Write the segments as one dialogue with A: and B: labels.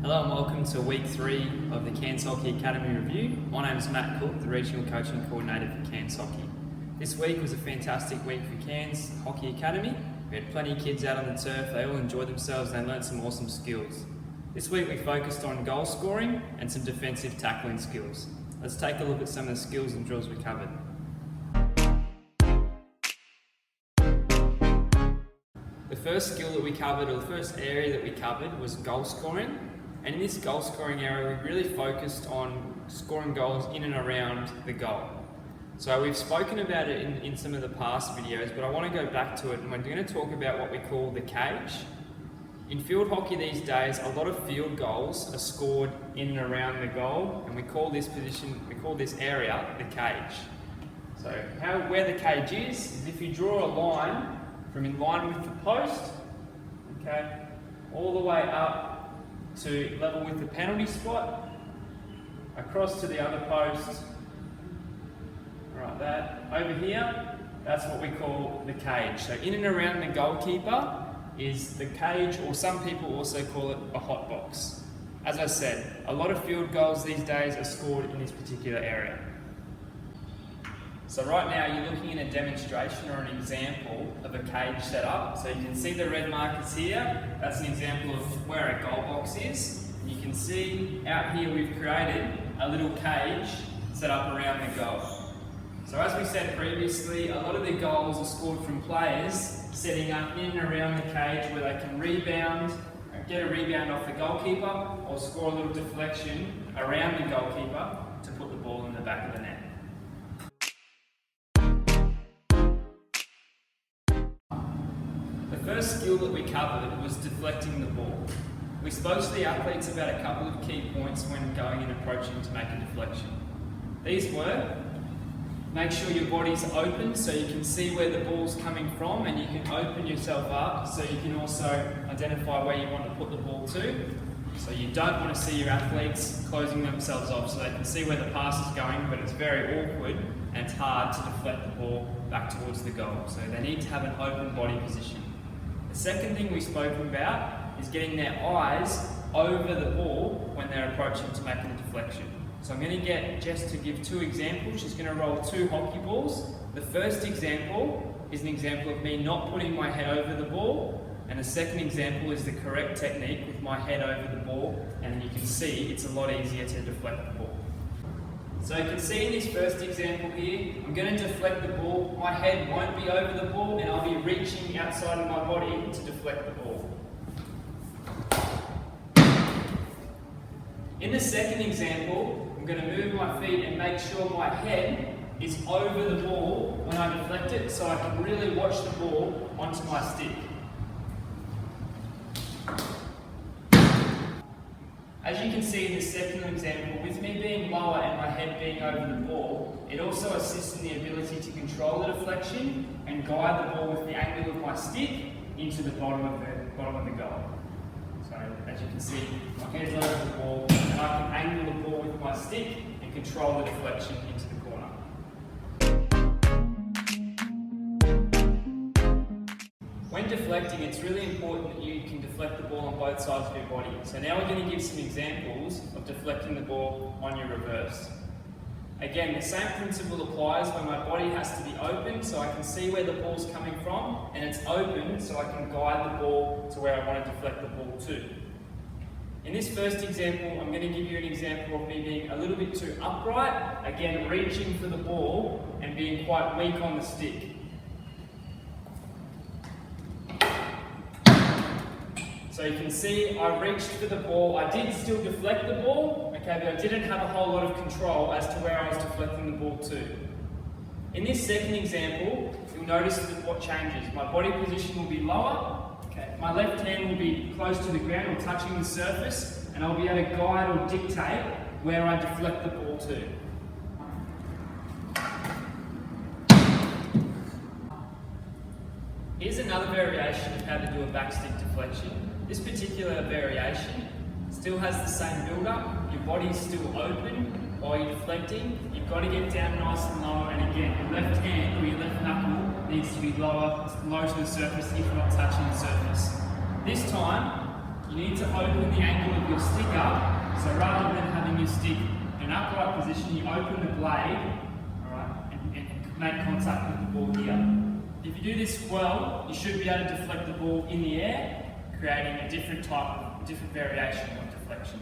A: Hello and welcome to week 3 of the Cairns Hockey Academy review. My name is Matt Cook, the Regional Coaching Coordinator for Cairns Hockey. This week was a fantastic week for Cairns Hockey Academy. We had plenty of kids out on the turf, they all enjoyed themselves and they learnt some awesome skills. This week we focused on goal scoring and some defensive tackling skills. Let's take a look at some of the skills and drills we covered. The first skill that we covered, or the first area that we covered, was goal scoring. And in this goal scoring area, we really focused on scoring goals in and around the goal. So we've spoken about it in some of the past videos, but I want to go back to it and we're going to talk about what we call the cage. In field hockey these days, a lot of field goals are scored in and around the goal, and we call this area the cage. So where the cage is if you draw a line from in line with the post, okay, all the way up to level with the penalty spot, across to the other post, right, that over here, that's what we call the cage. So in and around the goalkeeper is the cage, or some people also call it a hot box. As I said, a lot of field goals these days are scored in this particular area. So right now you're looking at a demonstration or an example of a cage setup. So you can see the red markers here. That's an example of where a goal box is. And you can see out here we've created a little cage set up around the goal. So as we said previously, a lot of the goals are scored from players setting up in and around the cage where they can rebound, get a rebound off the goalkeeper, or score a little deflection around the goalkeeper to put the ball in the back of the net. The first skill that we covered was deflecting the ball. We spoke to the athletes about a couple of key points when going and approaching to make a deflection. These were: make sure your body's open so you can see where the ball's coming from, and you can open yourself up so you can also identify where you want to put the ball to. So you don't want to see your athletes closing themselves off so they can see where the pass is going, but it's very awkward and it's hard to deflect the ball back towards the goal. So they need to have an open body position. The second thing we've spoken about is getting their eyes over the ball when they're approaching to making a deflection. So I'm going to get Jess to give 2 examples. She's going to roll 2 hockey balls. The first example is an example of me not putting my head over the ball, and the second example is the correct technique with my head over the ball, and then you can see it's a lot easier to deflect the ball. So you can see in this first example here, I'm going to deflect the ball. My head won't be over the ball and I'll be reaching outside of my body to deflect the ball. In the second example, I'm going to move my feet and make sure my head is over the ball when I deflect it, so I can really watch the ball onto my stick. As you can see in the second example, with me being lower and my head being over the ball, it also assists in the ability to control the deflection and guide the ball with the angle of my stick into the bottom of the goal. So as you can see, my head's over the ball and I can angle the ball with my stick and control the deflection into the corner. When deflecting, it's really important that you can deflect the ball on both sides of your body. So now we're going to give some examples of deflecting the ball on your reverse. Again, the same principle applies where my body has to be open so I can see where the ball's coming from, and it's open so I can guide the ball to where I want to deflect the ball to. In this first example, I'm going to give you an example of me being a little bit too upright, again reaching for the ball and being quite weak on the stick. So you can see I reached for the ball. I did still deflect the ball, okay, but I didn't have a whole lot of control as to where I was deflecting the ball to. In this second example, you'll notice that what changes. My body position will be lower, okay, my left hand will be close to the ground or touching the surface, and I'll be able to guide or dictate where I deflect the ball to. Here's another variation of how to do a backstick deflection. This particular variation still has the same build-up. Your body's still open while you're deflecting. You've got to get down nice and low, and again, your left hand or your left knuckle needs to be low to the surface if not touching the surface. This time, you need to open the angle of your stick up. So rather than having your stick in an upright position, you open the blade, alright, and make contact with the ball here. If you do this well, you should be able to deflect the ball in the air, creating a different variation of deflection.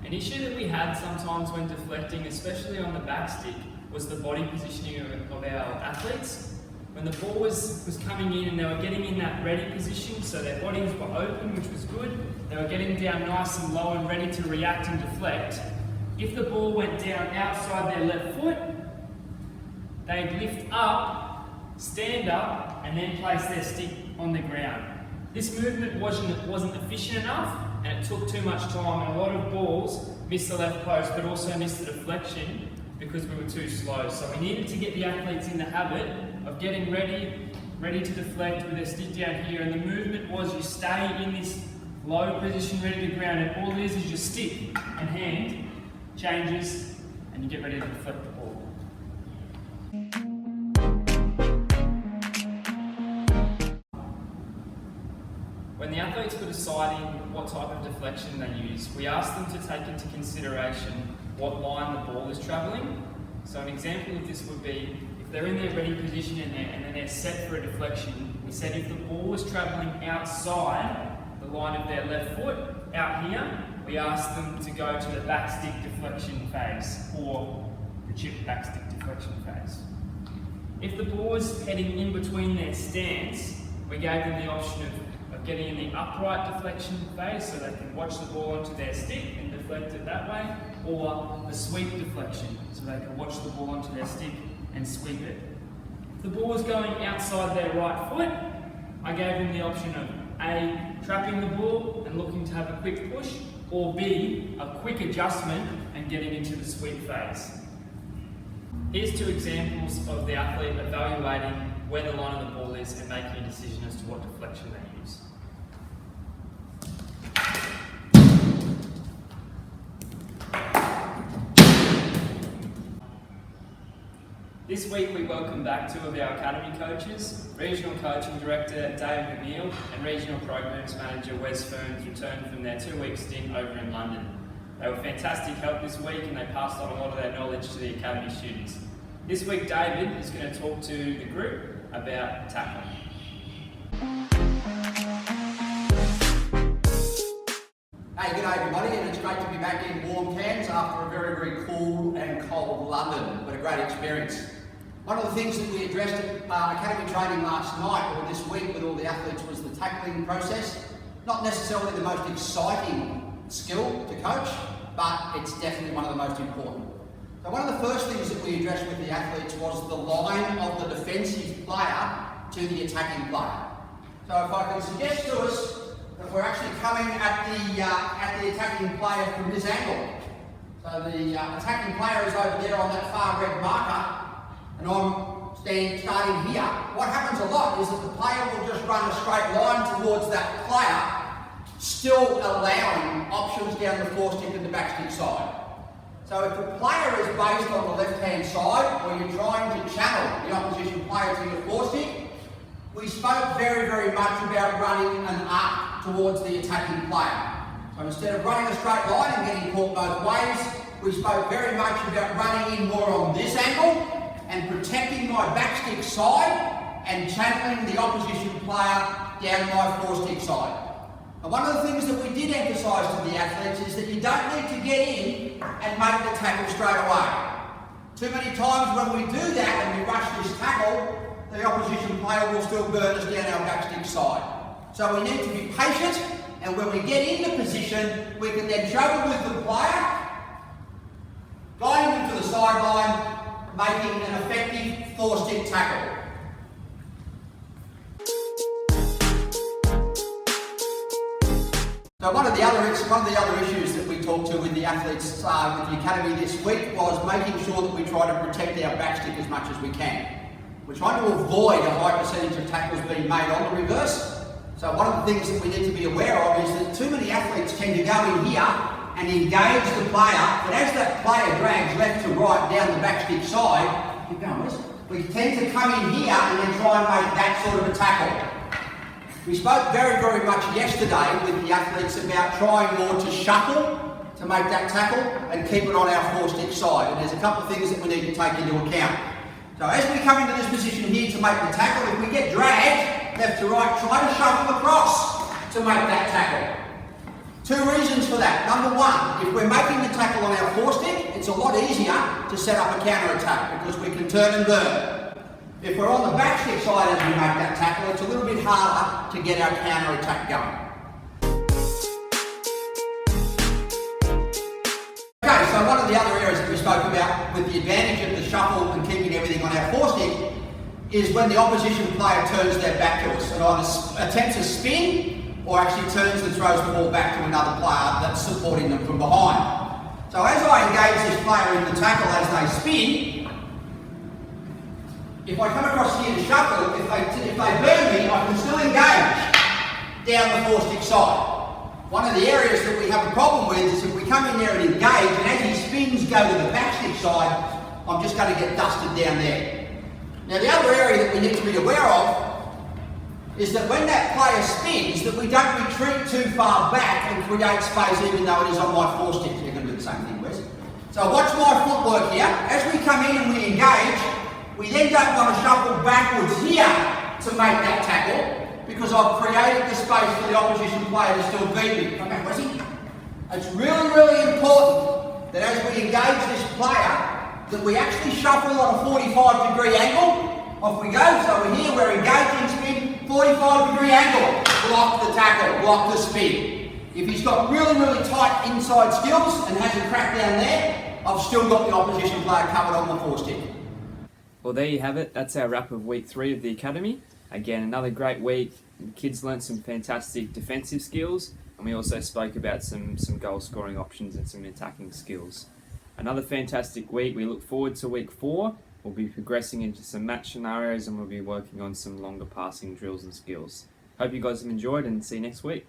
A: An issue that we had sometimes when deflecting, especially on the back stick, was the body positioning of our athletes. When the ball was coming in and they were getting in that ready position, so their bodies were open, which was good, they were getting down nice and low and ready to react and deflect. If the ball went down outside their left foot, they'd lift up, stand up, and then place their stick on the ground. This movement wasn't efficient enough, and it took too much time, and a lot of balls missed the left post, but also missed the deflection because we were too slow. So we needed to get the athletes in the habit of getting ready to deflect with their stick down here, and the movement was you stay in this low position ready to ground, and all it is your stick and hand changes, and you get ready to deflect the ball. When the athletes were deciding what type of deflection they use, we asked them to take into consideration what line the ball is travelling. So an example of this would be, if they're in their ready position and then they're set for a deflection, we said if the ball was travelling outside the line of their left foot, out here, we asked them to go to the back stick deflection phase, or the chip back stick deflection phase. If the ball was heading in between their stance, we gave them the option of getting in the upright deflection phase, so they can watch the ball onto their stick and deflect it that way, or the sweep deflection, so they can watch the ball onto their stick and sweep it. If the ball was going outside their right foot, I gave them the option of A, trapping the ball and looking to have a quick push, or B, a quick adjustment and getting into the sweep phase. Here's two examples of the athlete evaluating where the line of the ball is and making a decision as to what deflection they use. This week we welcome back two of our academy coaches, Regional Coaching Director David McNeil and Regional Programs Manager Wes Ferns returned from their 2-week stint over in London. They were fantastic help this week and they passed on a lot of their knowledge to the academy students. This week David is going to talk to the group about tackling.
B: Hey, g'day everybody, and it's great to be back in warm Cairns after a very, very cool and cold London, but a great experience. One of the things that we addressed at academy training last night, or this week with all the athletes, was the tackling process. Not necessarily the most exciting skill to coach, but it's definitely one of the most important. So one of the first things that we addressed with the athletes was the line of the defensive player to the attacking player. So if I can suggest to us that we're actually coming at the attacking player from this angle. So the attacking player is over there on that far red marker, and I'm starting here. What happens a lot is that the player will just run a straight line towards that player, still allowing options down the forestick and the backstick side. So if the player is based on the left-hand side, or you're trying to channel the opposition player to your forestick, we spoke very, very much about running an arc towards the attacking player. So instead of running a straight line and getting caught both ways, we spoke very much about running in more on this angle and protecting my backstick side and channeling the opposition player down my forestick side. And one of the things that we did emphasise to the athletes is that you don't need to get in and make the tackle straight away. Too many times when we do that and we rush this tackle, the opposition player will still burn us down our backstick side. So we need to be patient, and when we get in the position, we can then travel with the player, guiding them to the sideline, making an effective four-stick tackle. So one of the other issues that we talked to with the athletes with the academy this week was making sure that we try to protect our backstick as much as we can. We're trying to avoid a high percentage of tackles being made on the reverse. So one of the things that we need to be aware of is that too many athletes tend to go in here and engage the player, but as that player drags left to right down the backstick side, keep going, Wes. we tend to come in here and then try and make that sort of a tackle. We spoke very, very much yesterday with the athletes about trying more to shuffle to make that tackle and keep it on our four-stick side. And there's a couple of things that we need to take into account. So as we come into this position here to make the tackle, if we get dragged left to right, try to shuffle across to make that tackle. Two reasons for that. Number one, if we're making the tackle on our four-stick, it's a lot easier to set up a counter-attack because we can turn and burn. If we're on the back stick side as we make that tackle, it's a little bit harder to get our counter-attack going. Okay, so one of the other areas that we spoke about with the advantage of the shuffle and keeping everything on our four-stick is when the opposition player turns their back to us and either attempts a spin or actually turns and throws the ball back to another player that's supporting them from behind. So as I engage this player in the tackle as they spin, if I come across here to shuffle, if they burn me, I can still engage down the four-stick side. One of the areas that we have a problem with is if we come in there and engage, and as he spins go to the back stick side, I'm just going to get dusted down there. Now the other area that we need to be aware of is that when that player spins, that we don't retreat too far back and create space even though it is on my four-stick. You're going to do the same thing, Wes. So watch my footwork here. As we come in and we engage, we then don't want to shuffle backwards here to make that tackle because I've created the space for the opposition player to still beat me. Come back, Wesley. It's really, really important that as we engage this player, that we actually shuffle on a 45-degree angle. Off we go. So we're here, we're engaging, spin, 45-degree angle. Block the tackle, block the spin. If he's got really, really tight inside skills and has a crack down there, I've still got the opposition player covered on the four-stick.
A: Well, there you have it. That's our wrap of week 3 of the academy. Again, another great week. The kids learnt some fantastic defensive skills, and we also spoke about some goal scoring options and some attacking skills. Another fantastic week. We look forward to week 4. We'll be progressing into some match scenarios and we'll be working on some longer passing drills and skills. Hope you guys have enjoyed and see you next week.